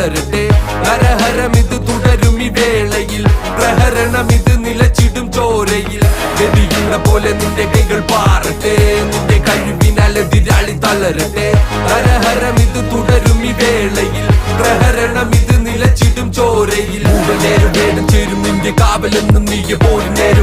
തളരട്ടെ. ഹരഹരമിത് തുടരും ഈ വേളയിൽ, പ്രഹരണമിത് നിലച്ചിടും ചോരയിൽ. ഗതിയുടെ പോലെ നിന്റെ കൈകൾ പാറട്ടെ, നിന്റെ കഴിവിനാൽ എതിരാളി തളരട്ടെ. ഹരഹരമിത് തുടരും ഈ വേളയിൽ, പ്രഹരണമിത് നിലച്ചിടും ചോരയിൽ. നേരം വേണം ചേരും നിന്റെ കാവലെന്നും നീയെ പോലും നേരം